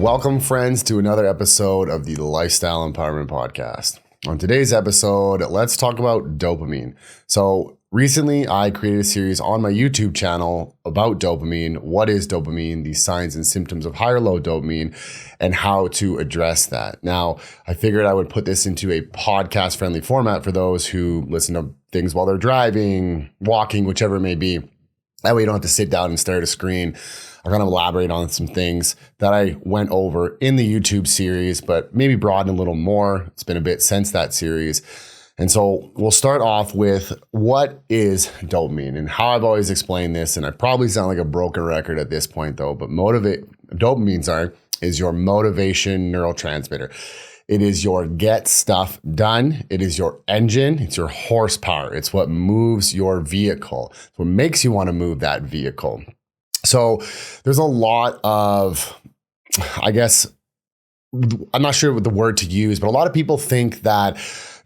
Welcome, friends, to another episode of the Lifestyle Empowerment Podcast. On today's episode, let's talk about dopamine. So recently, I created a series on my YouTube channel about dopamine. What is dopamine, the signs and symptoms of high or low dopamine, and how to address that. Now, I figured I would put this into a podcast-friendly format for those who listen to things while they're driving, walking, whichever it may be. That way you don't have to sit down and stare at a screen. I'm going to elaborate on some things that I went over in the YouTube series, but maybe broaden a little more. It's been a bit since that series. And so we'll start off with what is dopamine and how I've always explained this. And I probably sound like a broken record at this point though, but dopamine is your motivation neurotransmitter. It is your get stuff done. It is your engine. It's your horsepower. It's what moves your vehicle. It's what makes you want to move that vehicle. So there's a lot of, I guess, I'm not sure what the word to use, but a lot of people think that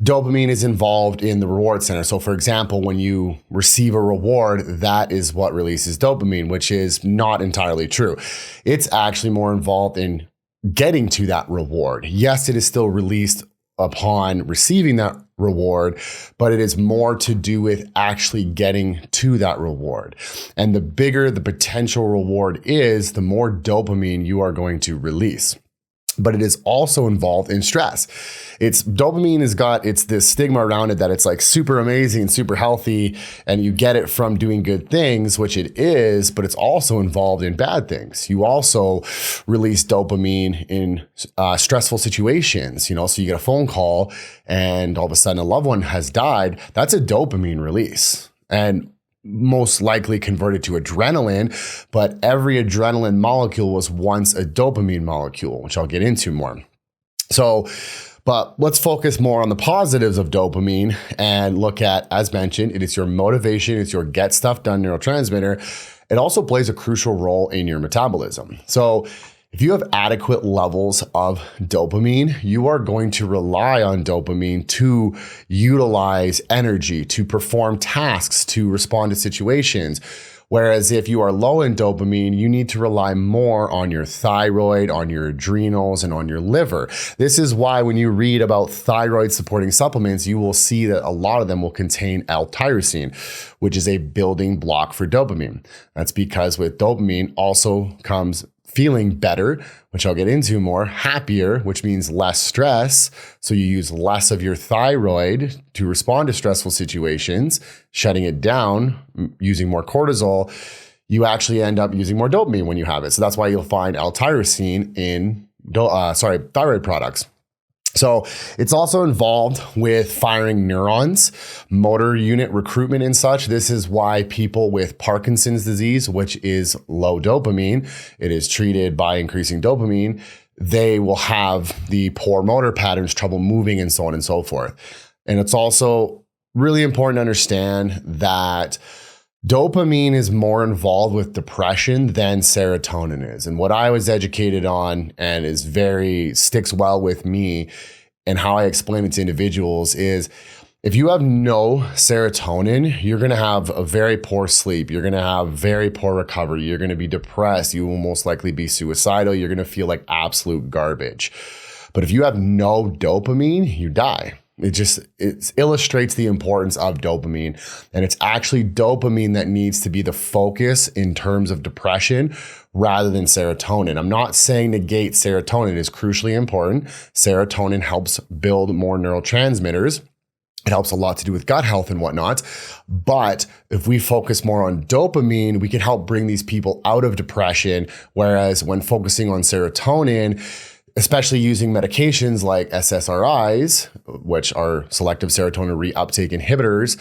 dopamine is involved in the reward center. So for example, when you receive a reward, that is what releases dopamine, which is not entirely true. It's actually more involved in getting to that reward. Yes, it is still released upon receiving that reward, but it is more to do with actually getting to that reward. And the bigger the potential reward is, the more dopamine you are going to release. But it is also involved in stress. Dopamine it's this stigma around it that it's like super amazing, super healthy, and you get it from doing good things, which it is, but it's also involved in bad things. You also release dopamine in stressful situations, so you get a phone call and all of a sudden a loved one has died. That's a dopamine release. And most likely converted to adrenaline, but every adrenaline molecule was once a dopamine molecule, which I'll get into more. But let's focus more on the positives of dopamine and look at, as mentioned, it is your motivation, it's your get stuff done neurotransmitter. It also plays a crucial role in your metabolism. So if you have adequate levels of dopamine, you are going to rely on dopamine to utilize energy, to perform tasks, to respond to situations. Whereas if you are low in dopamine, you need to rely more on your thyroid, on your adrenals, and on your liver. This is why when you read about thyroid supporting supplements, you will see that a lot of them will contain L-tyrosine, which is a building block for dopamine. That's because with dopamine also comes feeling better, which I'll get into more, happier, which means less stress. So you use less of your thyroid to respond to stressful situations, shutting it down, using more cortisol. You actually end up using more dopamine when you have it. So that's why you'll find L-tyrosine in thyroid products. So it's also involved with firing neurons, motor unit recruitment and such. This is why people with Parkinson's disease, which is low dopamine, it is treated by increasing dopamine. They will have the poor motor patterns, trouble moving, and so on and so forth. And it's also really important to understand that dopamine is more involved with depression than serotonin is. And what I was educated on and sticks well with me and how I explain it to individuals is if you have no serotonin, you're going to have a very poor sleep. You're going to have very poor recovery. You're going to be depressed. You will most likely be suicidal. You're going to feel like absolute garbage. But if you have no dopamine, you die. It illustrates the importance of dopamine. And it's actually dopamine that needs to be the focus in terms of depression rather than serotonin. I'm not saying negate serotonin. It is crucially important. Serotonin helps build more neurotransmitters. It helps a lot to do with gut health and whatnot. But if we focus more on dopamine, we can help bring these people out of depression. Whereas when focusing on serotonin, especially using medications like SSRIs, which are selective serotonin reuptake inhibitors,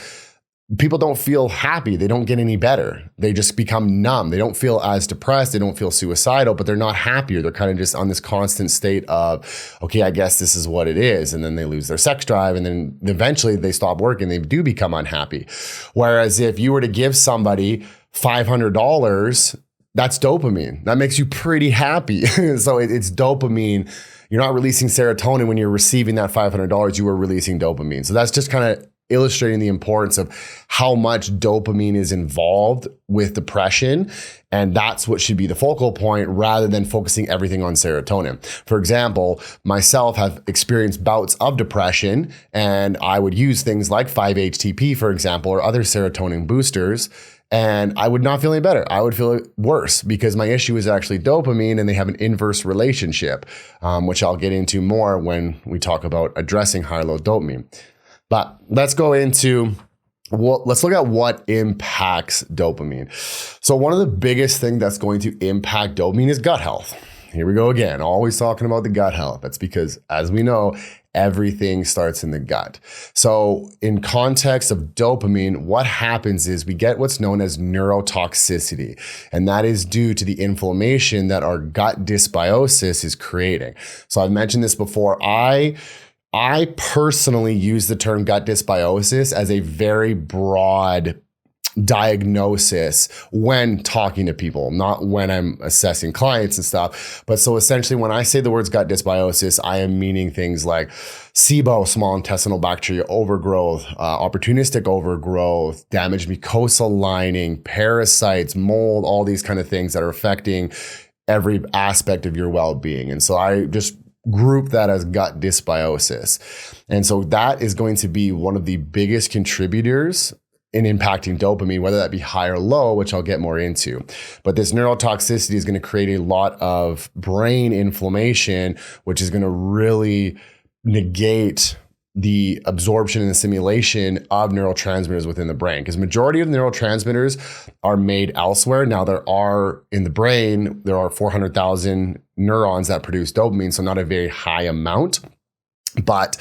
people don't feel happy. They don't get any better. They just become numb. They don't feel as depressed. They don't feel suicidal, but they're not happier. They're kind of just on this constant state of, okay, I guess this is what it is. And then they lose their sex drive. And then eventually they stop working. They do become unhappy. Whereas if you were to give somebody $500, that's dopamine. That makes you pretty happy. So it's dopamine. You're not releasing serotonin when you're receiving that $500. You are releasing dopamine. So that's just kind of illustrating the importance of how much dopamine is involved with depression. And that's what should be the focal point rather than focusing everything on serotonin. For example, myself have experienced bouts of depression, and I would use things like 5-HTP, for example, or other serotonin boosters, and I would not feel any better. I would feel worse because my issue is actually dopamine, and they have an inverse relationship, which I'll get into more when we talk about addressing high-low dopamine. But let's go into, let's look at what impacts dopamine. So one of the biggest things that's going to impact dopamine is gut health. Here we go again, always talking about the gut health. That's because, as we know, everything starts in the gut. So in context of dopamine, what happens is we get what's known as neurotoxicity, and that is due to the inflammation that our gut dysbiosis is creating. So I've mentioned this before. I personally use the term gut dysbiosis as a very broad diagnosis when talking to people, not when I'm assessing clients and stuff. But so essentially, when I say the words gut dysbiosis, I am meaning things like SIBO, small intestinal bacteria overgrowth, opportunistic overgrowth, damaged mucosal lining, parasites, mold, all these kind of things that are affecting every aspect of your well-being. And so I just group that as gut dysbiosis. And so that is going to be one of the biggest contributors in impacting dopamine, whether that be high or low, which I'll get more into. But this neurotoxicity is going to create a lot of brain inflammation, which is going to really negate the absorption and assimilation of neurotransmitters within the brain, because majority of neurotransmitters are made elsewhere. Now there are in the brain, there are 400,000 neurons that produce dopamine, so not a very high amount. But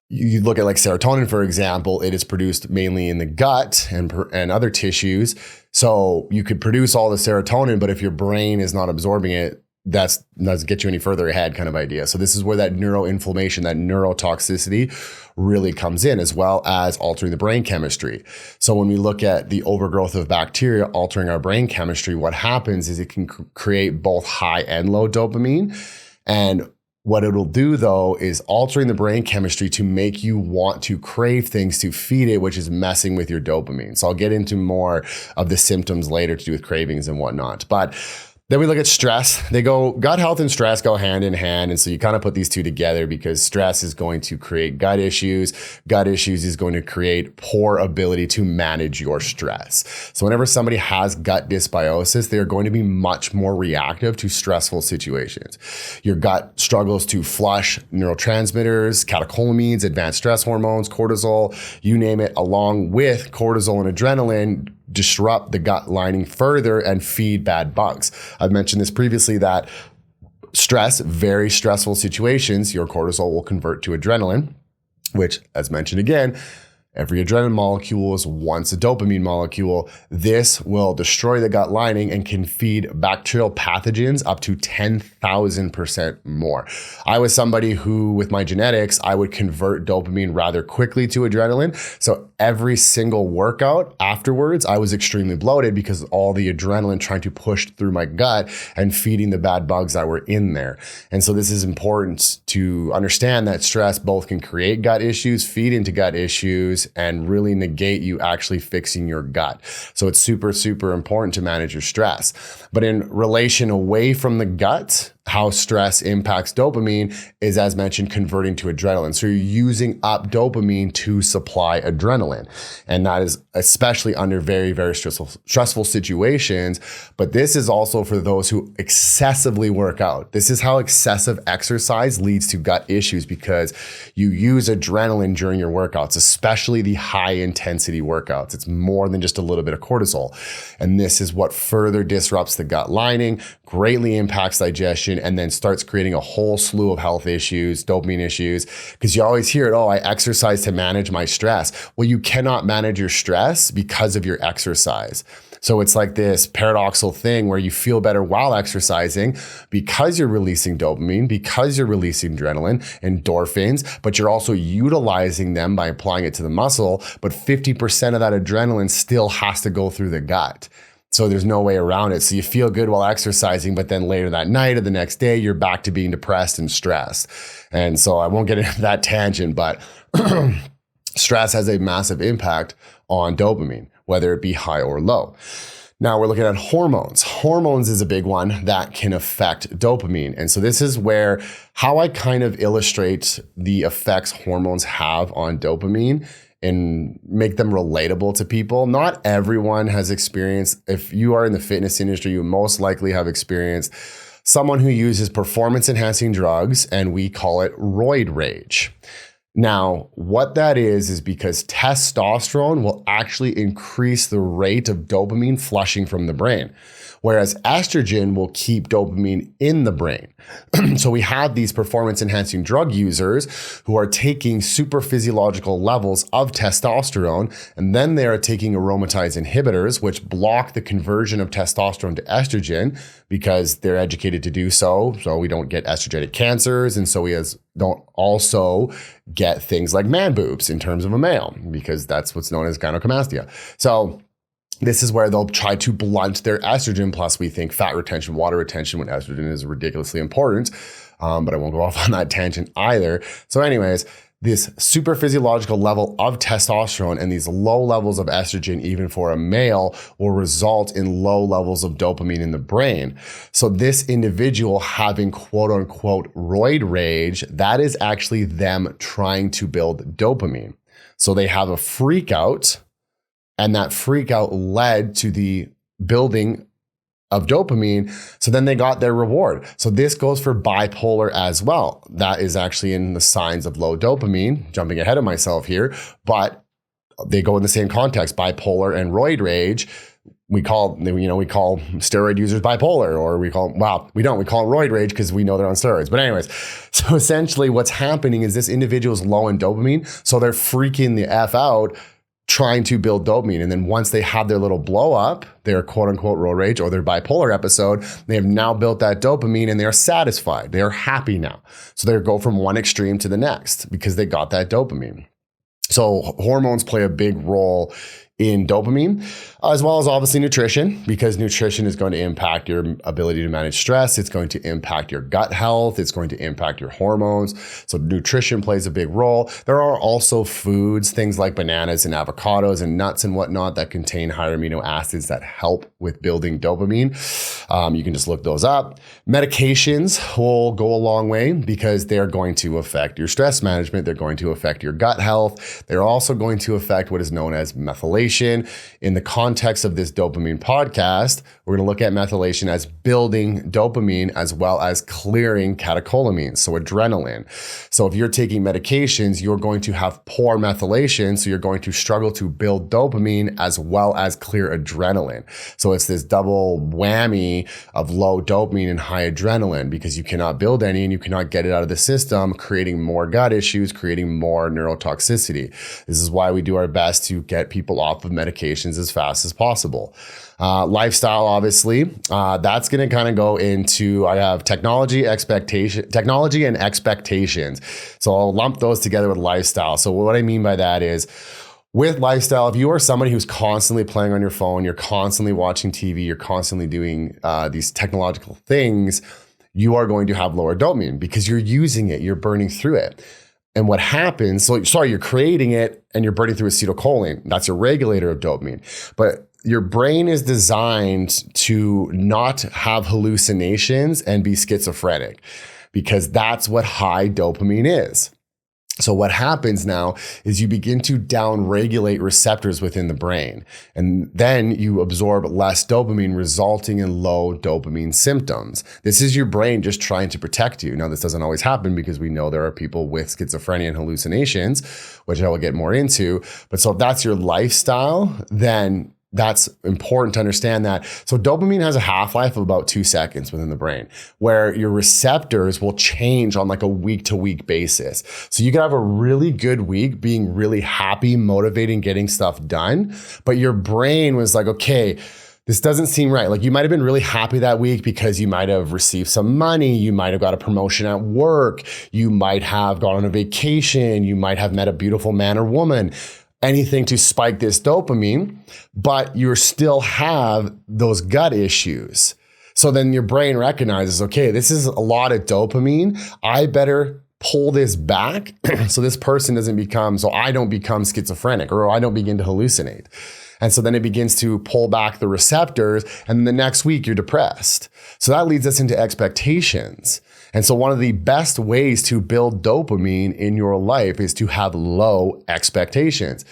you look at like serotonin, for example, it is produced mainly in the gut and other tissues. So you could produce all the serotonin, but if your brain is not absorbing it, that doesn't get you any further ahead kind of idea. So this is where that neuroinflammation, that neurotoxicity really comes in, as well as altering the brain chemistry. So when we look at the overgrowth of bacteria altering our brain chemistry, what happens is it can create both high and low dopamine. And what it'll do, though, is altering the brain chemistry to make you want to crave things to feed it, which is messing with your dopamine. So I'll get into more of the symptoms later to do with cravings and whatnot. But then we look at stress. Gut health and stress go hand in hand. And so you kind of put these two together because stress is going to create gut issues. Gut issues is going to create poor ability to manage your stress. So whenever somebody has gut dysbiosis, they're going to be much more reactive to stressful situations. Your gut struggles to flush neurotransmitters, catecholamines, advanced stress hormones, cortisol, you name it, along with cortisol and adrenaline, disrupt the gut lining further and feed bad bugs. I've mentioned this previously that stress, very stressful situations, your cortisol will convert to adrenaline, which, as mentioned again, every adrenaline molecule is once a dopamine molecule. This will destroy the gut lining and can feed bacterial pathogens up to 10,000% more. I was somebody who, with my genetics, I would convert dopamine rather quickly to adrenaline. So every single workout afterwards, I was extremely bloated because all the adrenaline trying to push through my gut and feeding the bad bugs that were in there. And so this is important to understand that stress both can create gut issues, feed into gut issues, and really negate you actually fixing your gut. So it's super, super important to manage your stress. But in relation away from the gut, how stress impacts dopamine is, as mentioned, converting to adrenaline. So you're using up dopamine to supply adrenaline. And that is especially under very, very stressful situations. But this is also for those who excessively work out. This is how excessive exercise leads to gut issues, because you use adrenaline during your workouts, especially the high intensity workouts. It's more than just a little bit of cortisol. And this is what further disrupts the gut lining, greatly impacts digestion, and then starts creating a whole slew of health issues, dopamine issues, because you always hear it, oh, I exercise to manage my stress. Well, you cannot manage your stress because of your exercise. So it's like this paradoxical thing where you feel better while exercising because you're releasing dopamine, because you're releasing adrenaline, endorphins, but you're also utilizing them by applying it to the muscle. But 50% of that adrenaline still has to go through the gut. So there's no way around it. So you feel good while exercising, but then later that night or the next day, you're back to being depressed and stressed. And so I won't get into that tangent, but stress has a massive impact on dopamine, whether it be high or low. Now we're looking at hormones. Hormones is a big one that can affect dopamine. And so this is where how I kind of illustrate the effects hormones have on dopamine and make them relatable to people. Not everyone has experienced, if you are in the fitness industry, you most likely have experienced someone who uses performance enhancing drugs, and we call it roid rage. Now, what that is because testosterone will actually increase the rate of dopamine flushing from the brain, whereas estrogen will keep dopamine in the brain. So we have these performance enhancing drug users who are taking super physiological levels of testosterone, and then they are taking aromatase inhibitors, which block the conversion of testosterone to estrogen because they're educated to do so. So we don't get estrogenic cancers, and so we don't also get things like man boobs in terms of a male, because that's what's known as gynecomastia. So this is where they'll try to blunt their estrogen. Plus, we think fat retention, water retention when estrogen is ridiculously important. But I won't go off on that tangent either. So anyways, this super physiological level of testosterone and these low levels of estrogen, even for a male, will result in low levels of dopamine in the brain. So this individual having quote unquote roid rage, that is actually them trying to build dopamine. So they have a freak out, and that freak out led to the building of dopamine. So then they got their reward. So this goes for bipolar as well. That is actually in the signs of low dopamine, jumping ahead of myself here, but they go in the same context, bipolar and roid rage. We call steroid users bipolar, or we call roid rage because we know they're on steroids. But anyways, so essentially what's happening is this individual is low in dopamine. So they're freaking the F out, trying to build dopamine. And then once they have their little blow up, their quote unquote roid rage or their bipolar episode, they have now built that dopamine and they are satisfied. They are happy now. So they go from one extreme to the next because they got that dopamine. So hormones play a big role in dopamine, as well as obviously nutrition, because nutrition is going to impact your ability to manage stress. It's going to impact your gut health. It's going to impact your hormones. So nutrition plays a big role. There are also foods, things like bananas and avocados and nuts and whatnot that contain higher amino acids that help with building dopamine. You can just look those up. Medications will go a long way because they're going to affect your stress management. They're going to affect your gut health. They're also going to affect what is known as methylation. In the context of this dopamine podcast, we're going to look at methylation as building dopamine as well as clearing catecholamines, so adrenaline. So if you're taking medications, you're going to have poor methylation, so you're going to struggle to build dopamine as well as clear adrenaline. So it's this double whammy of low dopamine and high adrenaline because you cannot build any and you cannot get it out of the system, creating more gut issues, creating more neurotoxicity. This is why we do our best to get people off of medications as fast as possible. Lifestyle, obviously, that's going to kind of go into, I have technology and expectations. So I'll lump those together with lifestyle. So what I mean by that is, with lifestyle, if you are somebody who's constantly playing on your phone, you're constantly watching TV, you're constantly doing these technological things, you are going to have lower dopamine because you're using it, you're burning through it. And what happens, you're creating it and you're burning through acetylcholine. That's a regulator of dopamine. But your brain is designed to not have hallucinations and be schizophrenic because that's what high dopamine is. So what happens now is you begin to downregulate receptors within the brain, and then you absorb less dopamine, resulting in low dopamine symptoms. This is your brain just trying to protect you. Now, this doesn't always happen because we know there are people with schizophrenia and hallucinations, which I will get more into. But so if that's your lifestyle, then that's important to understand that. So dopamine has a half-life of about 2 seconds within the brain, where your receptors will change on like a week-to-week basis. So you could have a really good week being really happy, motivating, getting stuff done, but your brain was like, okay, this doesn't seem right. Like you might have been really happy that week because you might have received some money. You might have got a promotion at work. You might have gone on a vacation. You might have met a beautiful man or woman. Anything to spike this dopamine, but you still have those gut issues. So then your brain recognizes, okay, this is a lot of dopamine. I better pull this back so this person doesn't become, so I don't become schizophrenic or I don't begin to hallucinate. And so then it begins to pull back the receptors, and the next week you're depressed. So that leads us into expectations. And so one of the best ways to build dopamine in your life is to have low expectations.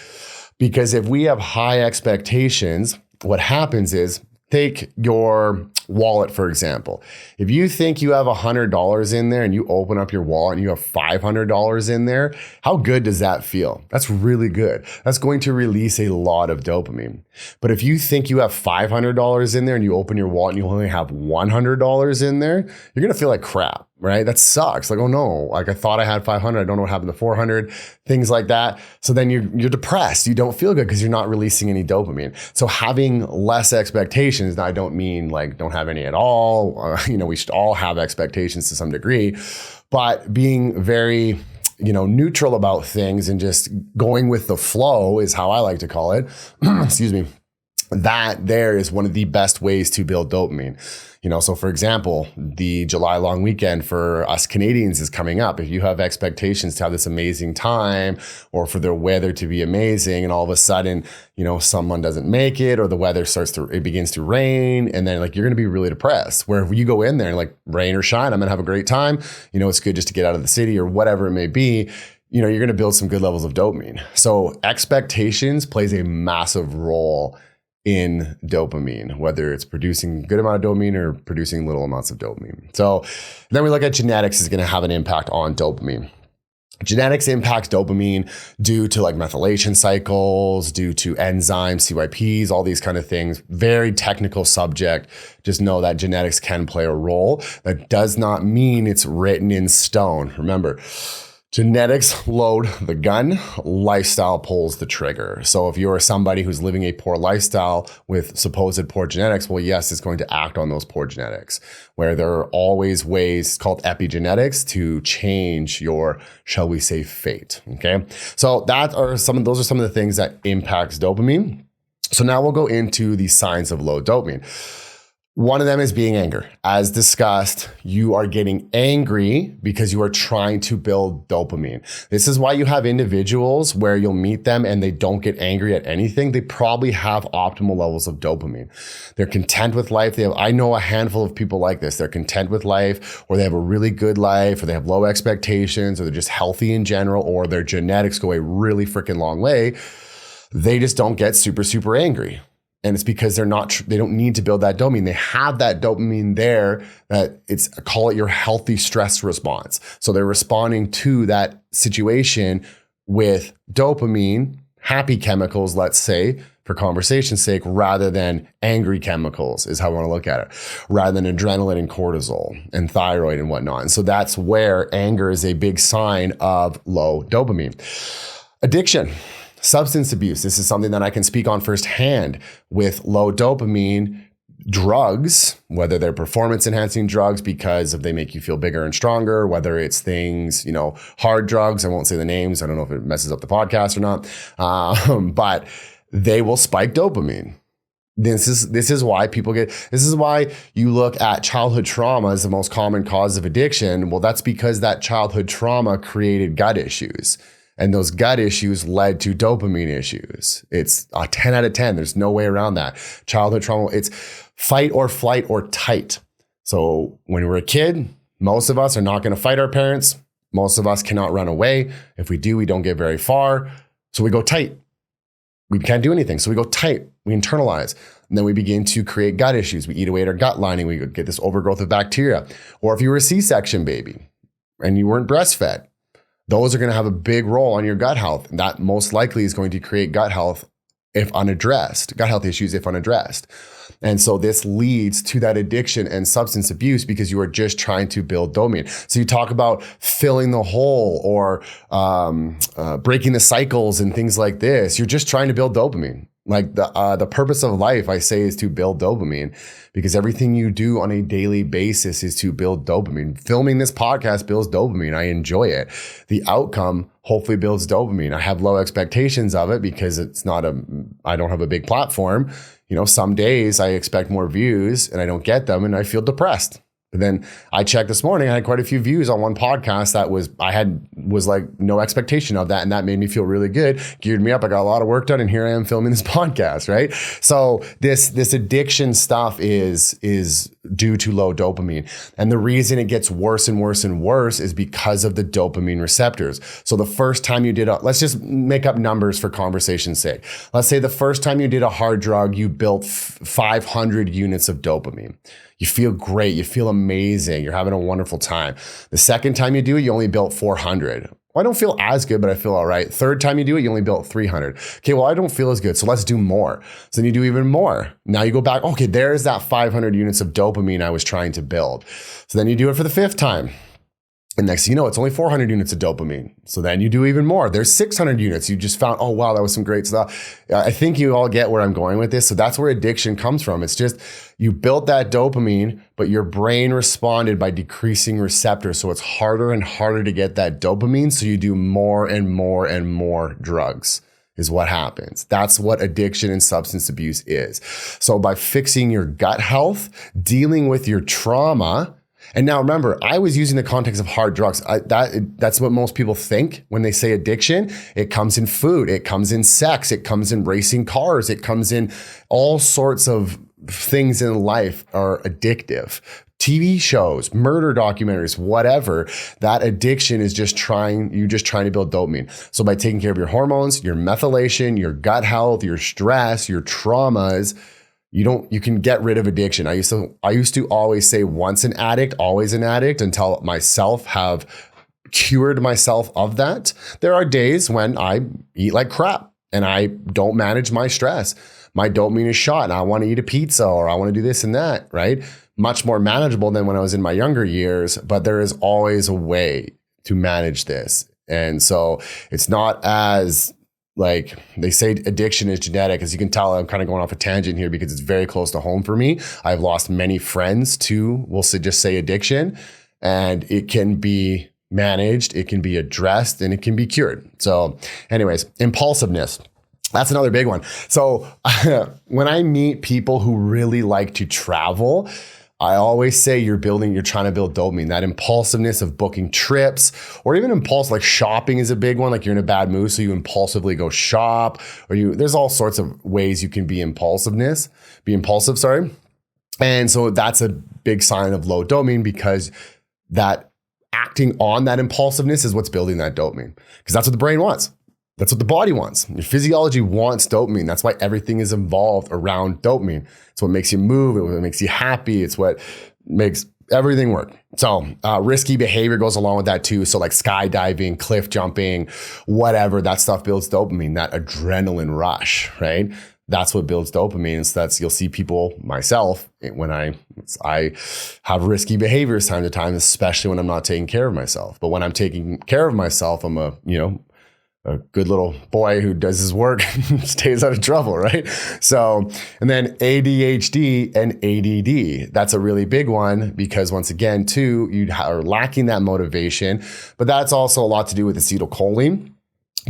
Because if we have high expectations, what happens is, take your wallet, for example. If you think you have $100 in there and you open up your wallet and you have $500 in there, how good does that feel? That's really good. That's going to release a lot of dopamine. But if you think you have $500 in there and you open your wallet and you only have $100 in there, you're going to feel like crap, right? That sucks. Like, oh no, like I thought I had 500. I don't know what happened to 400, things like that. So then you're depressed. You don't feel good because you're not releasing any dopamine. So having less expectations, now I don't mean like don't have any at all. We should all have expectations to some degree, but being very, neutral about things and just going with the flow is how I like to call it. Excuse me. That there is one of the best ways to build dopamine. So for example, the July long weekend for us Canadians is coming up. If you have expectations to have this amazing time or for the weather to be amazing and all of a sudden, someone doesn't make it or the weather it begins to rain and then like you're going to be really depressed. Where if you go in there and like rain or shine, I'm going to have a great time. It's good just to get out of the city or whatever it may be. You're going to build some good levels of dopamine. So expectations plays a massive role in dopamine, whether it's producing a good amount of dopamine or producing little amounts of dopamine. So then we look at genetics is going to have an impact on dopamine. Genetics impacts dopamine due to like methylation cycles, due to enzymes, CYPs, all these kind of things. Very technical subject. Just know that genetics can play a role. That does not mean it's written in stone. Remember, genetics load the gun, lifestyle pulls the trigger. So if you're somebody who's living a poor lifestyle with supposed poor genetics, well, yes, it's going to act on those poor genetics, where there are always ways called epigenetics to change your, shall we say, fate. Okay. So those are some of the things that impacts dopamine. So now we'll go into the signs of low dopamine. One of them is being angry. As discussed, you are getting angry because you are trying to build dopamine. This is why you have individuals where you'll meet them and they don't get angry at anything. They probably have optimal levels of dopamine. They're content with life. I know a handful of people like this. They're content with life, or they have a really good life, or they have low expectations, or they're just healthy in general, or their genetics go a really freaking long way. They just don't get super, super angry. And it's because they don't need to build that dopamine. They have that dopamine there that call it your healthy stress response. So they're responding to that situation with dopamine, happy chemicals, let's say, for conversation's sake, rather than angry chemicals is how I want to look at it, rather than adrenaline and cortisol and thyroid and whatnot. And so that's where anger is a big sign of low dopamine. Addiction. Substance abuse. This is something that I can speak on firsthand with low dopamine. Drugs, whether they're performance enhancing drugs because they make you feel bigger and stronger, whether it's things, hard drugs. I won't say the names. I don't know if it messes up the podcast or not. But they will spike dopamine. This is why this is why you look at childhood trauma as the most common cause of addiction. Well, that's because that childhood trauma created gut issues. And those gut issues led to dopamine issues. It's a 10 out of 10. There's no way around that. Childhood trauma, it's fight or flight or tight. So when we're a kid, most of us are not going to fight our parents. Most of us cannot run away. If we do, we don't get very far. So we go tight. We can't do anything. So we go tight. We internalize. And then we begin to create gut issues. We eat away at our gut lining. We get this overgrowth of bacteria. Or if you were a C-section baby and you weren't breastfed, those are going to have a big role on your gut health. And that most likely is going to create gut health issues if unaddressed. And so this leads to that addiction and substance abuse because you are just trying to build dopamine. So you talk about filling the hole or breaking the cycles and things like this. You're just trying to build dopamine. Like the purpose of life, I say, is to build dopamine because everything you do on a daily basis is to build dopamine. Filming this podcast builds dopamine. I enjoy it. The outcome hopefully builds dopamine. I have low expectations of it because I don't have a big platform. Some days I expect more views and I don't get them and I feel depressed. But then I checked this morning, I had quite a few views on one podcast that was like no expectation of that. And that made me feel really good, geared me up. I got a lot of work done, and here I am filming this podcast, right? So this addiction stuff is due to low dopamine. And the reason it gets worse and worse and worse is because of the dopamine receptors. So the first time you did let's just make up numbers for conversation's sake. Let's say the first time you did a hard drug, you built 500 units of dopamine. You feel great. You feel amazing. You're having a wonderful time. The second time you do it, you only built 400. Well, I don't feel as good, but I feel all right. Third time you do it, you only built 300. Okay, well, I don't feel as good, so let's do more. So then you do even more. Now you go back, okay, there's that 500 units of dopamine I was trying to build. So then you do it for the fifth time. And next thing you know, it's only 400 units of dopamine. So then you do even more. There's 600 units. You just found, oh, wow, that was some great stuff. I think you all get where I'm going with this. So that's where addiction comes from. It's just you built that dopamine, but your brain responded by decreasing receptors. So it's harder and harder to get that dopamine. So you do more and more and more drugs is what happens. That's what addiction and substance abuse is. So by fixing your gut health, dealing with your trauma. And now remember, I was using the context of hard drugs. That's what most people think when they say addiction. It comes in food, it comes in sex, it comes in racing cars, it comes in all sorts of things in life are addictive. TV shows, murder documentaries, whatever, that addiction is just trying to build dopamine. So by taking care of your hormones, your methylation, your gut health, your stress, your traumas, you can get rid of addiction. I used to always say once an addict, always an addict, until myself have cured myself of that. There are days when I eat like crap and I don't manage my stress. My dopamine is shot and I want to eat a pizza or I want to do this and that, right? Much more manageable than when I was in my younger years, but there is always a way to manage this. And so it's not as like they say addiction is genetic. As you can tell, I'm kind of going off a tangent here because it's very close to home for me. I've lost many friends to, just say addiction, and it can be managed, it can be addressed, and it can be cured. So anyways, impulsiveness. That's another big one. So when I meet people who really like to travel, I always say you're trying to build dopamine, that impulsiveness of booking trips, or even like shopping is a big one. Like you're in a bad mood, so you impulsively go shop, or there's all sorts of ways you can be impulsive. And so that's a big sign of low dopamine, because that acting on that impulsiveness is what's building that dopamine, because that's what the brain wants. That's what the body wants. Your physiology wants dopamine. That's why everything is involved around dopamine. It's what makes you move. It's what makes you happy. It's what makes everything work. So risky behavior goes along with that too. So like skydiving, cliff jumping, whatever, that stuff builds dopamine, that adrenaline rush, right? That's what builds dopamine. So you'll see people, myself, when I have risky behaviors time to time, especially when I'm not taking care of myself. But when I'm taking care of myself, I'm a good little boy who does his work, stays out of trouble, right? So, and then ADHD and ADD, that's a really big one, because once again, too, you are lacking that motivation, but that's also a lot to do with acetylcholine,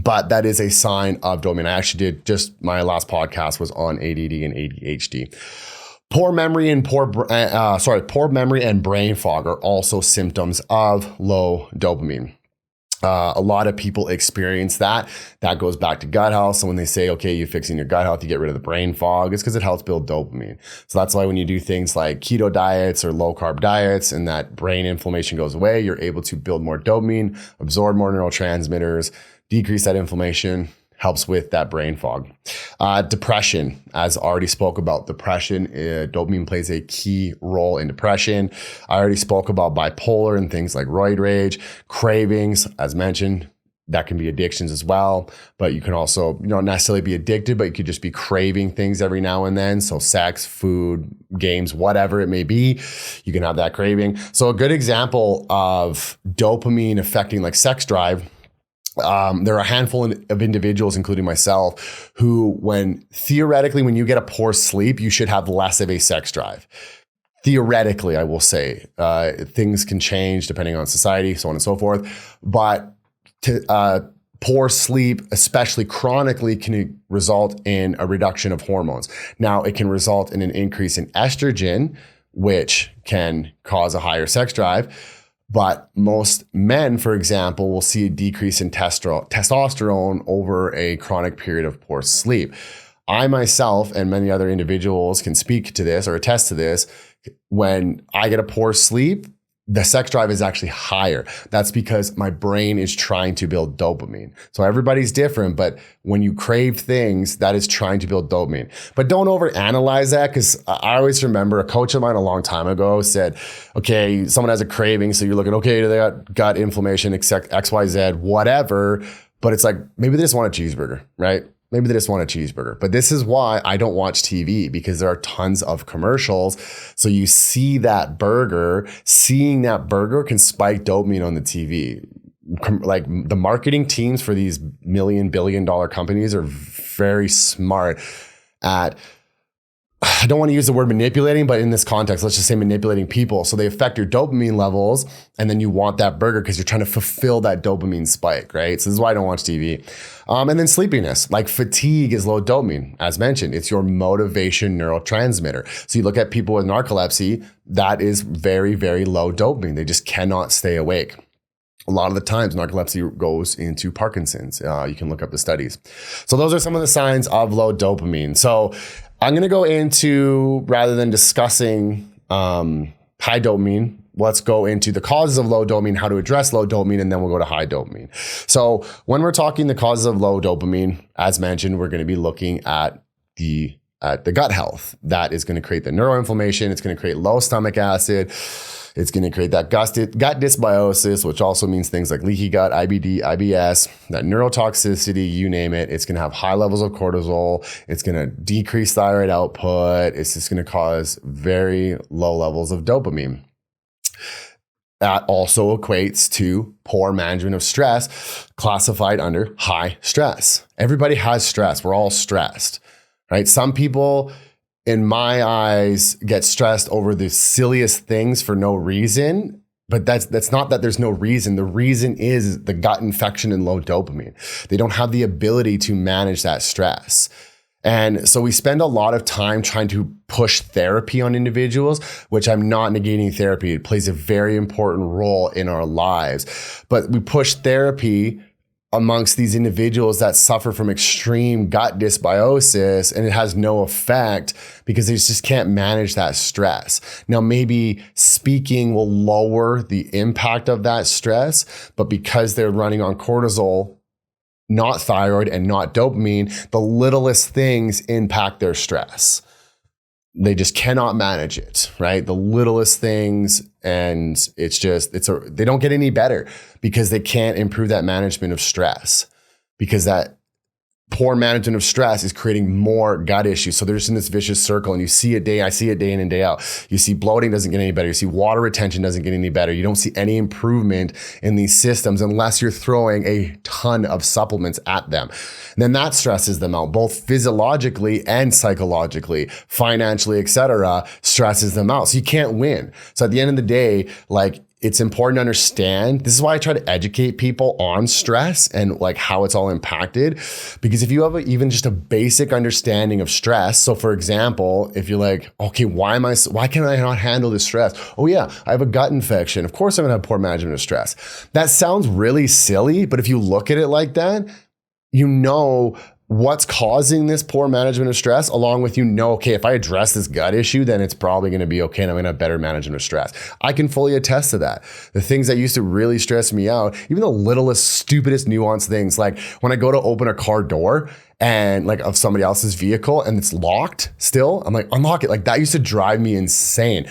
but that is a sign of dopamine. I actually did my last podcast was on ADD and ADHD. Poor memory and brain fog are also symptoms of low dopamine. A lot of people experience that. That goes back to gut health. So when they say, okay, you're fixing your gut health, you get rid of the brain fog, it's because it helps build dopamine. So that's why when you do things like keto diets or low carb diets and that brain inflammation goes away, you're able to build more dopamine, absorb more neurotransmitters, decrease that inflammation, helps with that brain fog. Depression, as already spoke about, dopamine plays a key role in depression. I already spoke about bipolar and things like roid rage, cravings, as mentioned, that can be addictions as well. But you can also, not necessarily be addicted, but you could just be craving things every now and then. So sex, food, games, whatever it may be, you can have that craving. So a good example of dopamine affecting like sex drive, there are a handful of individuals, including myself, who when you get a poor sleep, you should have less of a sex drive. Theoretically, I will say, things can change depending on society, so on and so forth. But poor sleep, especially chronically, can result in a reduction of hormones. Now, it can result in an increase in estrogen, which can cause a higher sex drive. But most men, for example, will see a decrease in testosterone over a chronic period of poor sleep. I myself and many other individuals can speak to this or attest to this. When I get a poor sleep, the sex drive is actually higher. That's because my brain is trying to build dopamine. So everybody's different, but when you crave things, that is trying to build dopamine. But don't overanalyze that, because I always remember a coach of mine a long time ago said, okay, someone has a craving, so you're looking, okay, they got gut inflammation, X, Y, Z, whatever. But it's like, maybe they just want a cheeseburger, right? Maybe they just want a cheeseburger. But this is why I don't watch TV, because there are tons of commercials. So you see that burger, seeing that burger can spike dopamine on the TV. Like the marketing teams for these billion-dollar companies are very smart at, I don't want to use the word manipulating, but in this context, let's just say manipulating people. So they affect your dopamine levels, and then you want that burger because you're trying to fulfill that dopamine spike, right? So this is why I don't watch TV. And then sleepiness, like fatigue is low dopamine. As mentioned, it's your motivation neurotransmitter. So you look at people with narcolepsy, that is very, very low dopamine. They just cannot stay awake. A lot of the times narcolepsy goes into Parkinson's. You can look up the studies. So those are some of the signs of low dopamine. So I'm going to go into, rather than discussing high dopamine, let's go into the causes of low dopamine, how to address low dopamine, and then we'll go to high dopamine. So when we're talking the causes of low dopamine, as mentioned, we're going to be looking at the gut health. That is going to create the neuroinflammation. It's going to create low stomach acid. It's going to create that gut dysbiosis, which also means things like leaky gut, IBD, IBS, that neurotoxicity, you name it. It's going to have high levels of cortisol. It's going to decrease thyroid output. It's just going to cause very low levels of dopamine. That also equates to poor management of stress, classified under high stress. Everybody has stress. We're all stressed, right? Some people, in my eyes, get stressed over the silliest things for no reason. But that's not that there's no reason. The reason is the gut infection and low dopamine. They don't have the ability to manage that stress. And so we spend a lot of time trying to push therapy on individuals, which I'm not negating therapy. It plays a very important role in our lives. But we push therapy amongst these individuals that suffer from extreme gut dysbiosis, and it has no effect because they just can't manage that stress. Now, maybe speaking will lower the impact of that stress, but because they're running on cortisol, not thyroid and not dopamine, the littlest things impact their stress. They just cannot manage it, right? The littlest things, and they don't get any better because they can't improve that management of stress, because that poor management of stress is creating more gut issues. So they're just in this vicious circle, and I see it day in and day out. You see bloating doesn't get any better. You see water retention doesn't get any better. You don't see any improvement in these systems unless you're throwing a ton of supplements at them. And then that stresses them out, both physiologically and psychologically, financially, etc. Stresses them out. So you can't win. So at the end of the day, like, it's important to understand. This is why I try to educate people on stress and like how it's all impacted. Because if you have even just a basic understanding of stress, so for example, if you're like, okay, why can I not handle this stress? Oh yeah, I have a gut infection. Of course I'm gonna have poor management of stress. That sounds really silly, but if you look at it like that, you know what's causing this poor management of stress, along with, okay, if I address this gut issue, then it's probably going to be okay and I'm going to have better management of stress. I can fully attest to that. The things that used to really stress me out, even the littlest, stupidest nuanced things, like when I go to open a car door and like of somebody else's vehicle and it's locked still, I'm like, unlock it. Like that used to drive me insane.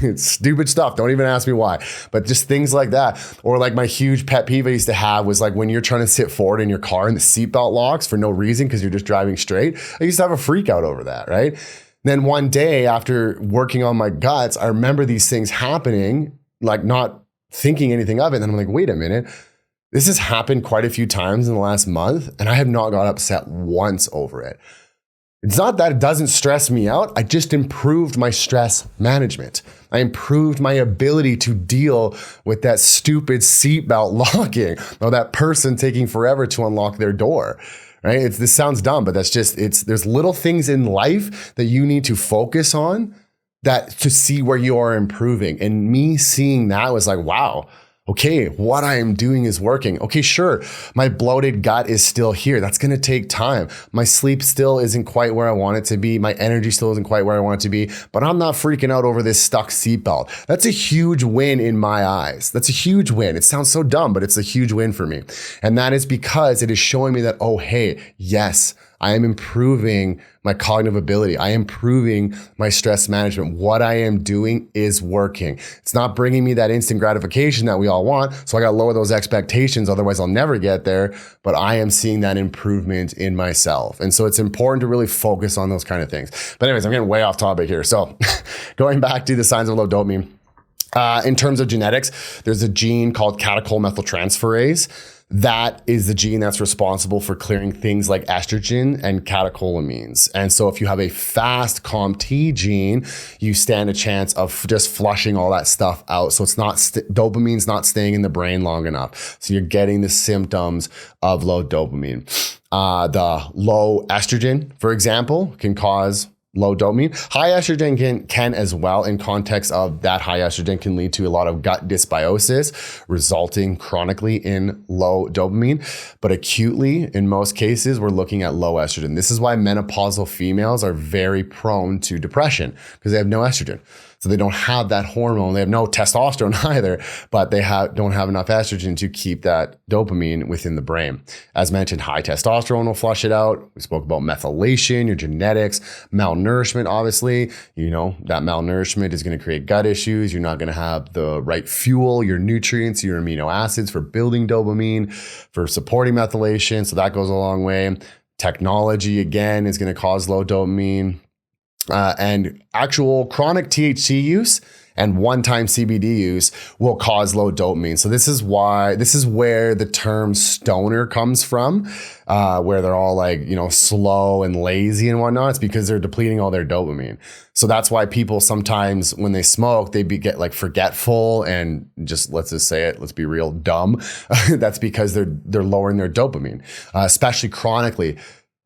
It's stupid stuff. Don't even ask me why. But just things like that. Or like my huge pet peeve I used to have was like when you're trying to sit forward in your car and the seatbelt locks for no reason because you're just driving straight. I used to have a freak out over that, right? Then one day after working on my guts, I remember these things happening, like not thinking anything of it. And then I'm like, wait a minute. This has happened quite a few times in the last month and I have not got upset once over it. It's not that it doesn't stress me out. I just improved my stress management. I improved my ability to deal with that stupid seatbelt locking or that person taking forever to unlock their door, right? This sounds dumb, but there's little things in life that you need to focus on that to see where you are improving. And me seeing that was like, wow, okay, what I am doing is working. Okay, sure, my bloated gut is still here. That's going to take time. My sleep still isn't quite where I want it to be. My energy still isn't quite where I want it to be, but I'm not freaking out over this stuck seatbelt. That's a huge win in my eyes. That's a huge win. It sounds so dumb, but it's a huge win for me. And that is because it is showing me that, oh, hey, yes, I am improving my cognitive ability. I am improving my stress management. What I am doing is working. It's not bringing me that instant gratification that we all want. So I got to lower those expectations. Otherwise, I'll never get there. But I am seeing that improvement in myself. And so it's important to really focus on those kind of things. But anyways, I'm getting way off topic here. So going back to the signs of low dopamine. In terms of genetics, there's a gene called catechol-methyltransferase. That is the gene that's responsible for clearing things like estrogen and catecholamines. And so if you have a fast COMT gene, you stand a chance of just flushing all that stuff out. So it's not, dopamine's not staying in the brain long enough. So you're getting the symptoms of low dopamine. The low estrogen, for example, can cause low dopamine. High estrogen can as well, in context of that high estrogen can lead to a lot of gut dysbiosis, resulting chronically in low dopamine. But acutely, in most cases, we're looking at low estrogen. This is why menopausal females are very prone to depression, because they have no estrogen. So they don't have that hormone. They have no testosterone either, but they don't have enough estrogen to keep that dopamine within the brain. As mentioned, high testosterone will flush it out. We spoke about methylation, your genetics, malnourishment, obviously. You know, that malnourishment is going to create gut issues. You're not going to have the right fuel, your nutrients, your amino acids for building dopamine, for supporting methylation. So that goes a long way. Technology, again, is going to cause low dopamine. And actual chronic THC use and one-time CBD use will cause low dopamine. So this is where the term stoner comes from, where they're all like, you know, slow and lazy and whatnot. It's because they're depleting all their dopamine. So that's why people sometimes when they smoke, they get like forgetful and just, let's just say it, let's be real dumb. That's because they're lowering their dopamine, especially chronically.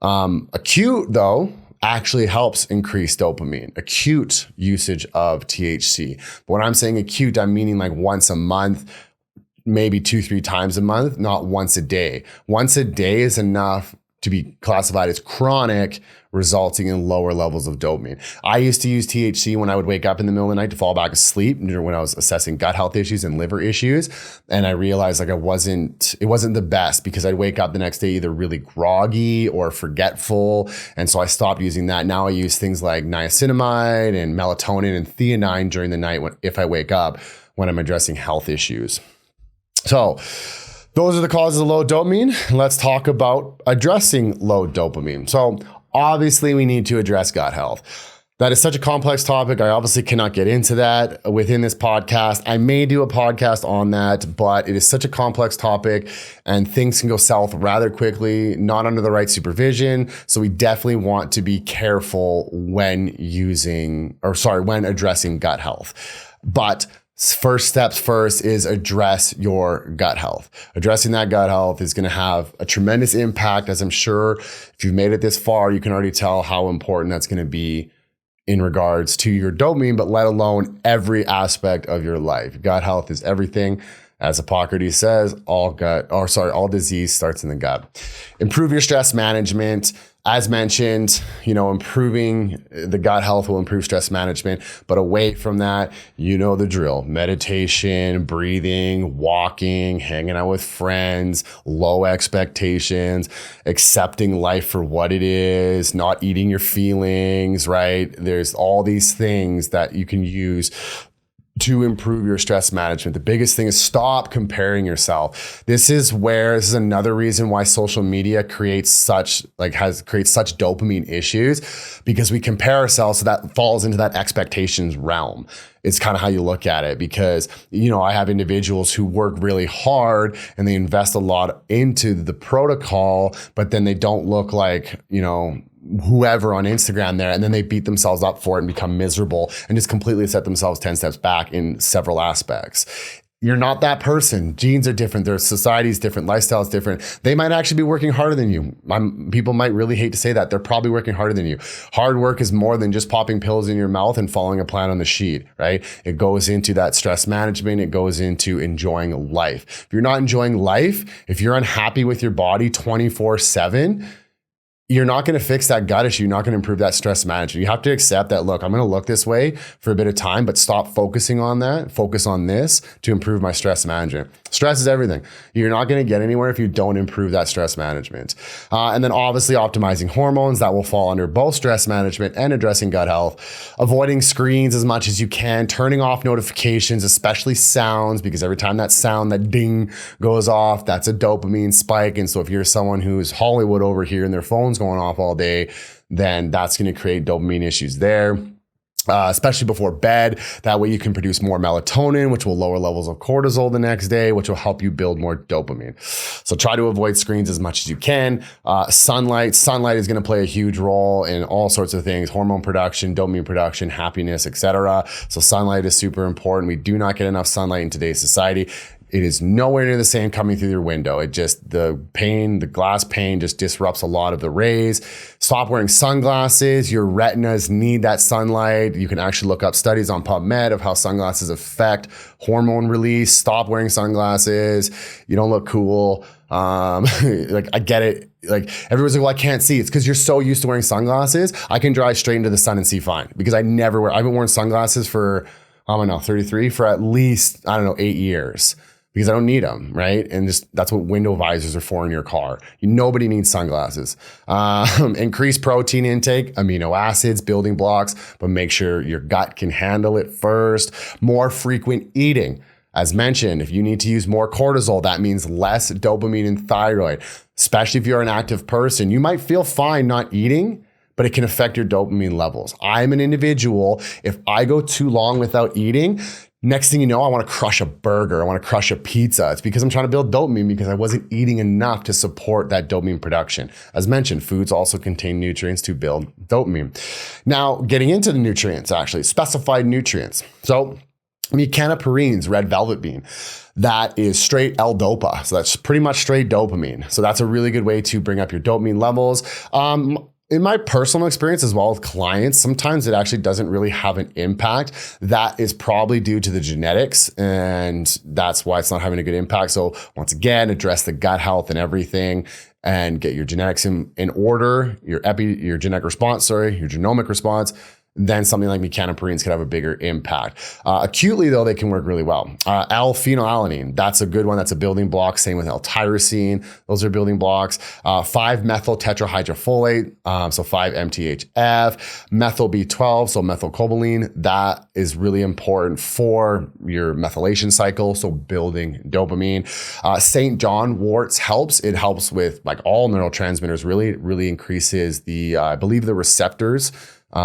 Acute though, actually helps increase dopamine, acute usage of THC. But when I'm saying acute, I'm meaning like once a month, maybe 2-3 times a month, not once a day. Once a day is enough to be classified as chronic, resulting in lower levels of dopamine. I used to use THC when I would wake up in the middle of the night to fall back asleep when I was assessing gut health issues and liver issues. And I realized like it wasn't the best because I'd wake up the next day either really groggy or forgetful. And so I stopped using that. Now I use things like niacinamide and melatonin and theanine during the night if I wake up when I'm addressing health issues. So those are the causes of low dopamine. Let's talk about addressing low dopamine. So obviously we need to address gut health. That is such a complex topic. I obviously cannot get into that within this podcast. I may do a podcast on that, but it is such a complex topic and things can go south rather quickly, not under the right supervision. So we definitely want to be careful when addressing gut health. But first steps first is address your gut health. Addressing that gut health is going to have a tremendous impact, as I'm sure if you've made it this far, you can already tell how important that's going to be in regards to your dopamine, but let alone every aspect of your life. Gut health is everything. As Hippocrates says, all disease starts in the gut. Improve your stress management. As mentioned, improving the gut health will improve stress management, but away from that, you know the drill. Meditation, breathing, walking, hanging out with friends, low expectations, accepting life for what it is, not eating your feelings, right? There's all these things that you can use to improve your stress management. The biggest thing is stop comparing yourself. This is another reason why social media creates such dopamine issues, because we compare ourselves, so that falls into that expectations realm. It's kind of how you look at it, because, I have individuals who work really hard and they invest a lot into the protocol, but then they don't look like, whoever on Instagram there, and then they beat themselves up for it and become miserable and just completely set themselves 10 steps back in several aspects. you're not that person. Genes are different. Their society is different. Lifestyle is different. They might actually be working harder than you. People might really hate to say that. They're probably working harder than you. Hard work is more than just popping pills in your mouth and following a plan on the sheet, right? It goes into that stress management. It goes into enjoying life. If you're not enjoying life, if you're unhappy with your body 24/7, you're not going to fix that gut issue. You're not going to improve that stress management. You have to accept that, look, I'm going to look this way for a bit of time, but stop focusing on that. Focus on this to improve my stress management. Stress is everything. You're not going to get anywhere if you don't improve that stress management. And then obviously optimizing hormones, that will fall under both stress management and addressing gut health. Avoiding screens as much as you can, turning off notifications, especially sounds, because every time that sound, that ding goes off, that's a dopamine spike. And so if you're someone who's Hollywood over here and their phone's going off all day, then that's going to create dopamine issues there. Especially before bed. That way you can produce more melatonin, which will lower levels of cortisol the next day, which will help you build more dopamine. So try to avoid screens as much as you can. Sunlight is going to play a huge role in all sorts of things: hormone production, dopamine production, happiness, etc. So sunlight is super important. We do not get enough sunlight in today's society. It is nowhere near the same coming through your window. The glass pane just disrupts a lot of the rays. Stop wearing sunglasses. Your retinas need that sunlight. You can actually look up studies on PubMed of how sunglasses affect hormone release. Stop wearing sunglasses. You don't look cool. I get it. Like everyone's like, well, I can't see. It's because you're so used to wearing sunglasses. I can drive straight into the sun and see fine because I haven't worn sunglasses for, 33 for at least, 8 years. Because I don't need them, right? And that's what window visors are for in your car. Nobody needs sunglasses. Increase protein intake, amino acids, building blocks, but make sure your gut can handle it first. More frequent eating. As mentioned, if you need to use more cortisol, that means less dopamine and thyroid. Especially if you're an active person, you might feel fine not eating, but it can affect your dopamine levels. I'm an individual. If I go too long without eating, next thing you know, I want to crush a burger. I want to crush a pizza. It's because I'm trying to build dopamine because I wasn't eating enough to support that dopamine production. As mentioned, foods also contain nutrients to build dopamine. Now, getting into the nutrients, actually, specified nutrients. So, mecanoporines, red velvet bean, that is straight L-dopa. So that's pretty much straight dopamine. So that's a really good way to bring up your dopamine levels. In my personal experience as well with clients, sometimes it actually doesn't really have an impact. That is probably due to the genetics, and that's why it's not having a good impact. So once again, address the gut health and everything and get your genetics in order, your genomic response. Then something like mecanoporines could have a bigger impact. Acutely, though, they can work really well. L-phenylalanine, that's a good one. That's a building block. Same with L-tyrosine. Those are building blocks. 5-methyl tetrahydrofolate, so 5-MTHF. Methyl B12, so methylcobalamin. That is really important for your methylation cycle, so building dopamine. St. John worts helps. It helps with like all neurotransmitters, really increases the, I believe the receptors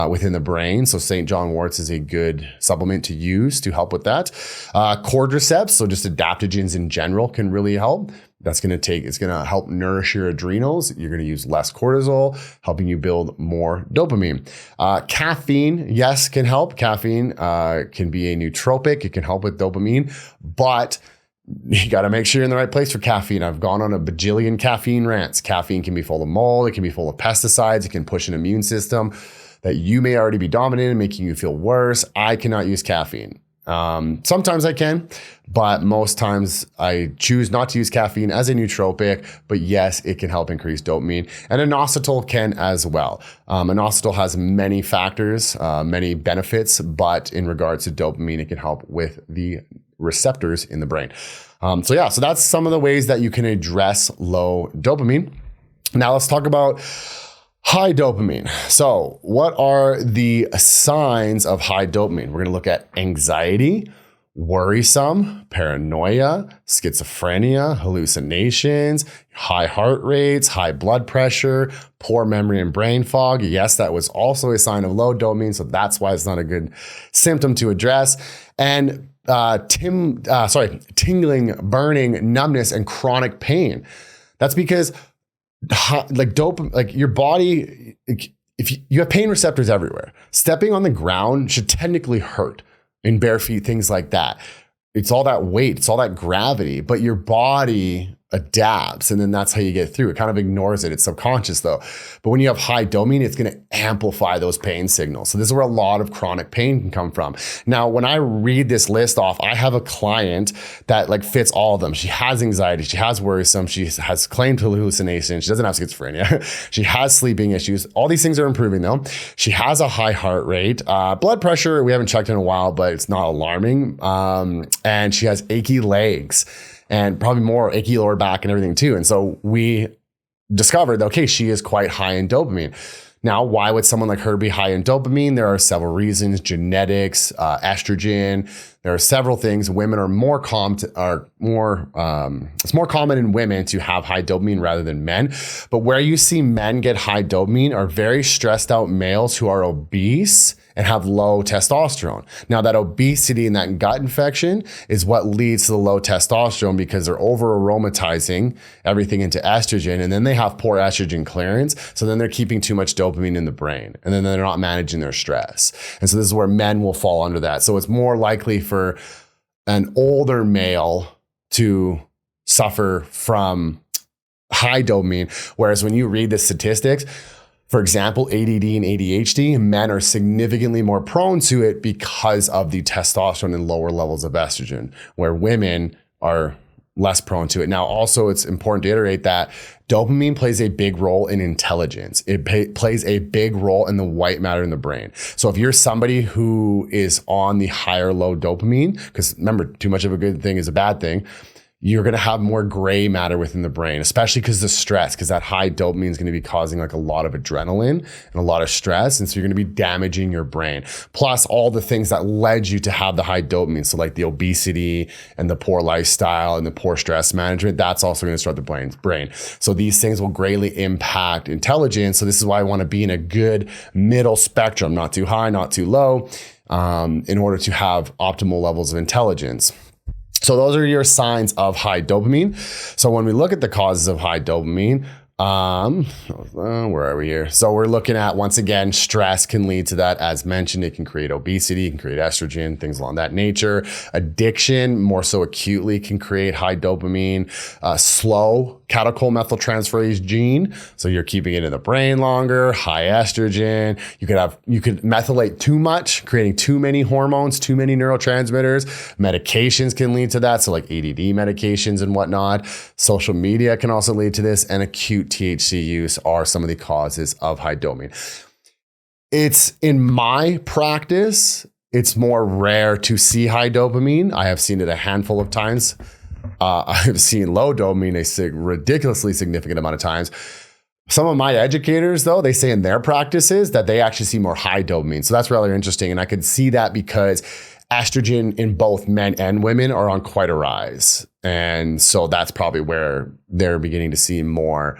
within the brain. So St. John worts is a good supplement to use to help with that. Cordyceps, so just adaptogens in general can really help. It's going to help nourish your adrenals. You're going to use less cortisol, helping you build more dopamine. Caffeine, yes, can help. Caffeine can be a nootropic. It can help with dopamine, but you got to make sure you're in the right place for caffeine. I've gone on a bajillion caffeine rants. Caffeine can be full of mold. It can be full of pesticides. It can push an immune system that you may already be dominated, making you feel worse. I cannot use caffeine. Sometimes I can, but most times I choose not to use caffeine as a nootropic, but yes, it can help increase dopamine. And inositol can as well. Inositol has many factors, many benefits, but in regards to dopamine, it can help with the receptors in the brain. So that's some of the ways that you can address low dopamine. Now let's talk about high dopamine. So what are the signs of high dopamine? We're going to look at anxiety, worrisome, paranoia, schizophrenia, hallucinations, high heart rates, high blood pressure, poor memory and brain fog. Yes, that was also a sign of low dopamine, so that's why it's not a good symptom to address. And tingling, burning, numbness, and chronic pain. That's because your body, if you have pain receptors everywhere, stepping on the ground should technically hurt in bare feet, things like that. it's all that weight, it's all that gravity, but your body adapts, and then that's how you get through. It kind of ignores it. It's subconscious though. But when you have high dopamine, it's going to amplify those pain signals. So this is where a lot of chronic pain can come from. Now, when I read this list off, I have a client that like fits all of them. She has anxiety, she has worrisome, she has claimed hallucinations, she doesn't have schizophrenia, she has sleeping issues. All these things are improving though. She has a high heart rate, blood pressure, we haven't checked in a while, but it's not alarming. And she has achy legs, and probably more achy lower back and everything too. And so we discovered that, okay, she is quite high in dopamine. Now, why would someone like her be high in dopamine? There are several reasons: genetics, estrogen. There are several things. Women are it's more common in women to have high dopamine rather than men. But where you see men get high dopamine are very stressed out males who are obese and have low testosterone. Now, that obesity and that gut infection is what leads to the low testosterone, because they're over aromatizing everything into estrogen, and then they have poor estrogen clearance. So then they're keeping too much dopamine in the brain, and then they're not managing their stress. And so this is where men will fall under that. So it's more likely for an older male to suffer from high dopamine. Whereas when you read the statistics, for example, ADD and ADHD, men are significantly more prone to it because of the testosterone and lower levels of estrogen, where women are less prone to it. Now, also, it's important to iterate that dopamine plays a big role in intelligence. It plays a big role in the white matter in the brain. So if you're somebody who is on the higher low dopamine, because remember, too much of a good thing is a bad thing, you're going to have more gray matter within the brain, especially because the stress, because that high dopamine is going to be causing like a lot of adrenaline and a lot of stress. And so you're going to be damaging your brain. Plus all the things that led you to have the high dopamine. So like the obesity and the poor lifestyle and the poor stress management, that's also going to start the brain. So these things will greatly impact intelligence. So this is why I want to be in a good middle spectrum, not too high, not too low, in order to have optimal levels of intelligence. So those are your signs of high dopamine. So when we look at the causes of high dopamine, where are we here? So we're looking at, once again, stress can lead to that. As mentioned, it can create obesity, it can create estrogen, things along that nature. Addiction, more so acutely, can create high dopamine. Slow catechol-methyltransferase gene, so you're keeping it in the brain longer. High estrogen, you could methylate too much, creating too many hormones, too many neurotransmitters. Medications can lead to that, so like ADD medications and whatnot. Social media can also lead to this, and acute THC use are some of the causes of high dopamine. It's in my practice, it's more rare to see high dopamine. I have seen it a handful of times. I've seen low dopamine a ridiculously significant amount of times. Some of my educators, though, they say in their practices that they actually see more high dopamine. So that's rather interesting. And I could see that because estrogen in both men and women are on quite a rise. And so that's probably where they're beginning to see more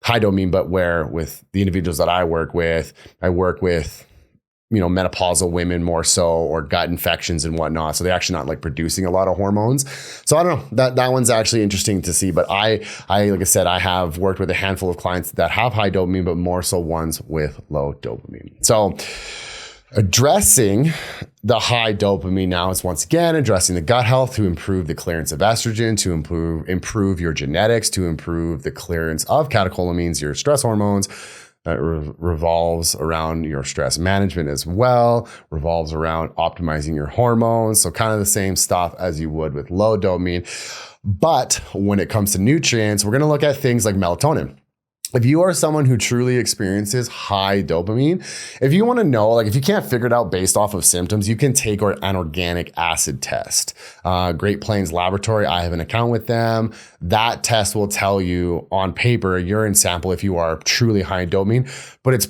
high dopamine. But where with the individuals that I work with, menopausal women more so, or gut infections and whatnot. So they're actually not like producing a lot of hormones. So I don't know, that one's actually interesting to see. But I, like I said, I have worked with a handful of clients that have high dopamine, but more so ones with low dopamine. So addressing the high dopamine now is, once again, addressing the gut health to improve the clearance of estrogen, to improve your genetics, to improve the clearance of catecholamines, your stress hormones. That revolves around your stress management as well, revolves around optimizing your hormones. So kind of the same stuff as you would with low dopamine. But when it comes to nutrients, we're going to look at things like melatonin. If you are someone who truly experiences high dopamine, if you want to know, like if you can't figure it out based off of symptoms, you can take an organic acid test. Great Plains Laboratory, I have an account with them. That test will tell you on paper, a urine sample, if you are truly high in dopamine, but it's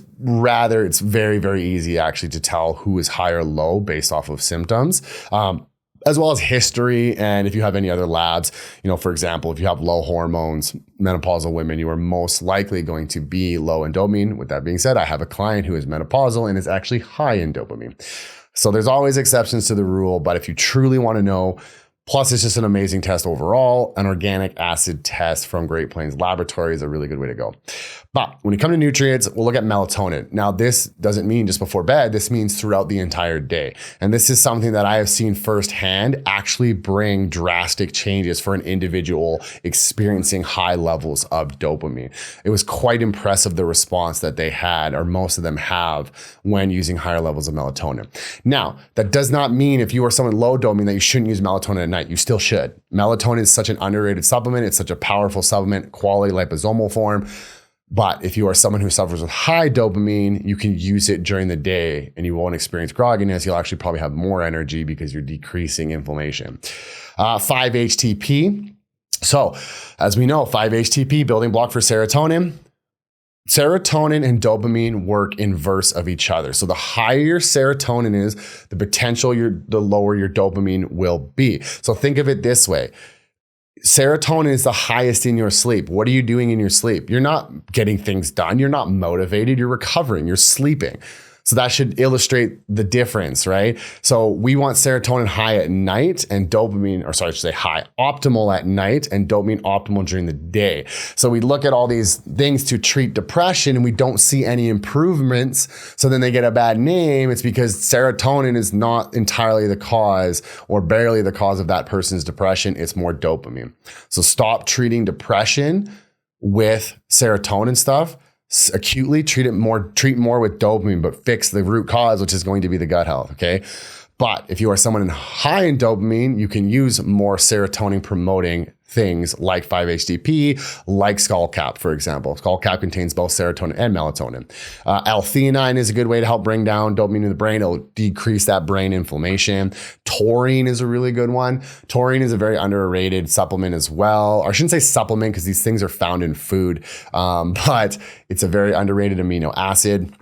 very, very easy actually to tell who is high or low based off of symptoms. As well as history, and if you have any other labs, for example, if you have low hormones, menopausal women, you are most likely going to be low in dopamine. With that being said, I have a client who is menopausal and is actually high in dopamine. So there's always exceptions to the rule, but if you truly want to know Plus, it's just an amazing test overall. An organic acid test from Great Plains Laboratory is a really good way to go. But when you come to nutrients, we'll look at melatonin. Now, this doesn't mean just before bed. This means throughout the entire day. And this is something that I have seen firsthand actually bring drastic changes for an individual experiencing high levels of dopamine. It was quite impressive, the response that they had, or most of them have, when using higher levels of melatonin. Now, that does not mean if you are someone low dopamine that you shouldn't use melatonin at night. You still should. Melatonin is such an underrated supplement. It's such a powerful supplement, quality liposomal form. But if you are someone who suffers with high dopamine, you can use it during the day and you won't experience grogginess. You'll actually probably have more energy because you're decreasing inflammation. 5-HTP. So as we know, 5-HTP, building block for serotonin. Serotonin and dopamine work inverse of each other. So the higher your serotonin is, the potential the lower your dopamine will be. So think of it this way. Serotonin is the highest in your sleep. What are you doing in your sleep? You're not getting things done. You're not motivated. You're recovering. You're sleeping. So that should illustrate the difference, right? So we want serotonin high at night and dopamine, or sorry, I should say high, optimal at night and dopamine optimal during the day. So we look at all these things to treat depression and we don't see any improvements. So then they get a bad name. It's because serotonin is not entirely the cause or barely the cause of that person's depression. It's more dopamine. So stop treating depression with serotonin stuff. Acutely treat more with dopamine, but fix the root cause, which is going to be the gut health. Okay. But if you are someone high in dopamine, you can use more serotonin promoting things like 5-HTP, like skullcap, for example. Skullcap contains both serotonin and melatonin. L-theanine is a good way to help bring down dopamine in the brain. It'll decrease that brain inflammation. Taurine is a really good one. Taurine is a very underrated supplement as well. Or I shouldn't say supplement because these things are found in food, but it's a very underrated amino acid.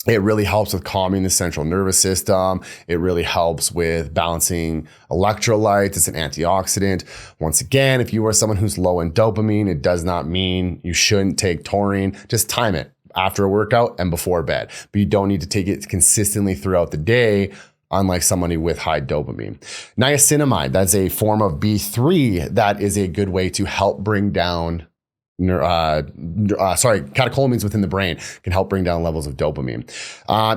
It really helps with calming the central nervous system. It really helps with balancing electrolytes. It's an antioxidant. Once again, if you are someone who's low in dopamine, it does not mean you shouldn't take taurine. Just time it after a workout and before bed. But you don't need to take it consistently throughout the day, unlike somebody with high dopamine. Niacinamide, that's a form of B3 that is a good way to help bring down catecholamines within the brain can help bring down levels of dopamine.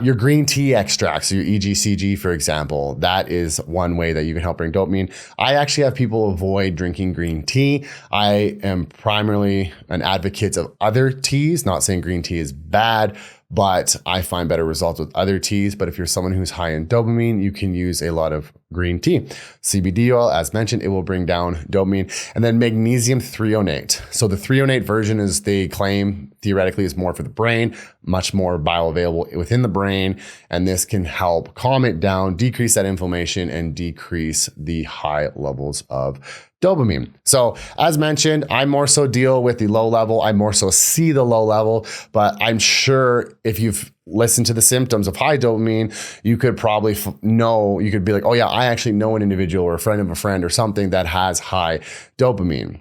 Your green tea extracts, so your EGCG, for example, that is one way that you can help bring dopamine. I actually have people avoid drinking green tea. I am primarily an advocate of other teas, not saying green tea is bad, but I find better results with other teas. But if you're someone who's high in dopamine, you can use a lot of green tea. CBD oil, as mentioned, it will bring down dopamine. And then magnesium threonate. So the threonate version, is they claim theoretically is more for the brain, much more bioavailable within the brain. And this can help calm it down, decrease that inflammation, and decrease the high levels of dopamine. So as mentioned, I more so deal with the low level. I more so see the low level, but I'm sure if you've listened to the symptoms of high dopamine, you could probably you could be like, oh yeah, I actually know an individual or a friend of a friend or something that has high dopamine.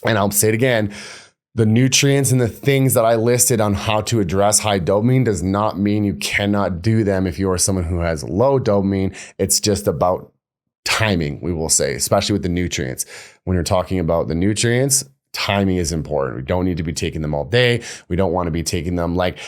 And I'll say it again, the nutrients and the things that I listed on how to address high dopamine does not mean you cannot do them if you are someone who has low dopamine. It's just about timing, we will say, especially with the nutrients. When you're talking about the nutrients, timing is important. We don't need to be taking them all day. We don't want to be taking them like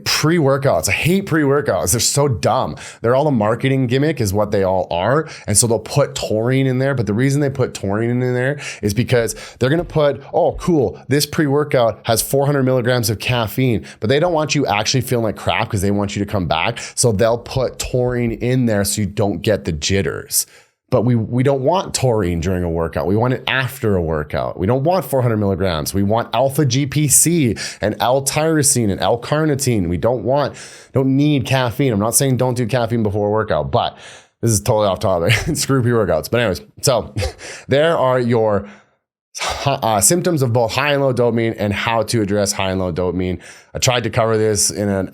pre-workouts. I hate pre-workouts. They're so dumb. They're all a marketing gimmick is what they all are. And so they'll put taurine in there. But the reason they put taurine in there is because they're going to put, oh, cool, this pre-workout has 400 milligrams of caffeine, but they don't want you actually feeling like crap because they want you to come back. So they'll put taurine in there so you don't get the jitters. But we don't want taurine during a workout. We want it after a workout. We don't want 400 milligrams. We want alpha GPC and L-tyrosine and L-carnitine. We don't need caffeine. I'm not saying don't do caffeine before a workout, but this is totally off topic. Screw pre-workouts. But anyways, so there are your symptoms of both high and low dopamine and how to address high and low dopamine. I tried to cover this in an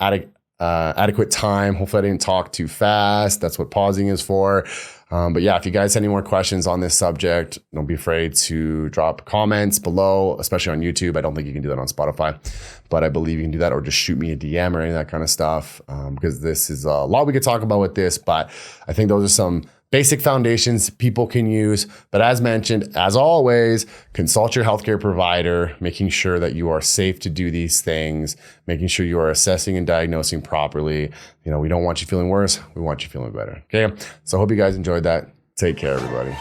adequate time. Hopefully I didn't talk too fast. That's what pausing is for. But yeah, if you guys have any more questions on this subject, don't be afraid to drop comments below, especially on YouTube. I don't think you can do that on Spotify, but I believe you can do that, or just shoot me a DM or any of that kind of stuff. Because this is a lot we could talk about with this, but I think those are some basic foundations people can use. But as mentioned, as always, consult your healthcare provider, making sure that you are safe to do these things, making sure you are assessing and diagnosing properly. You know, we don't want you feeling worse. We want you feeling better. Okay. So I hope you guys enjoyed that. Take care, everybody.